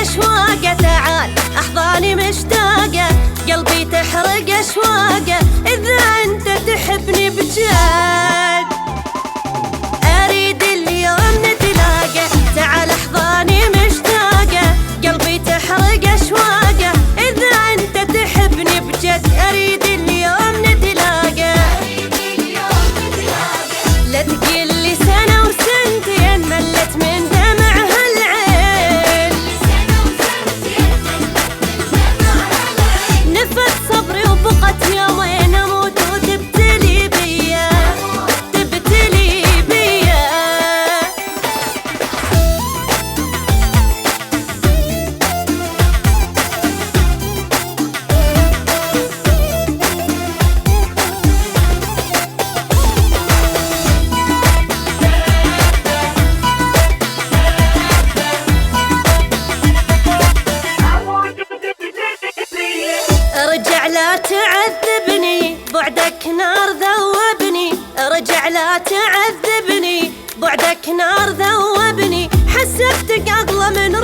اشواقه، تعال احضاني مشتاقه، قلبي تحرق اشواقه، اذا انت تحبني بجد اريد اليوم نتلاقى، تعال احضاني مشتاقه، قلبي تحرق اشواقه، اذا انت تحبني بجد اريد اليوم نتلاقى، لا تقل لي سنه وسنتين ملت من دمع هالعين، نفذ صبري وبقت يومين اموت وتبتلي بيا، تبتلي بيا. ارجع لا تعذبني بعدك نار ذوبني، ارجع لا تعذبني بعدك نار ذوبني، حسبتك اغلى من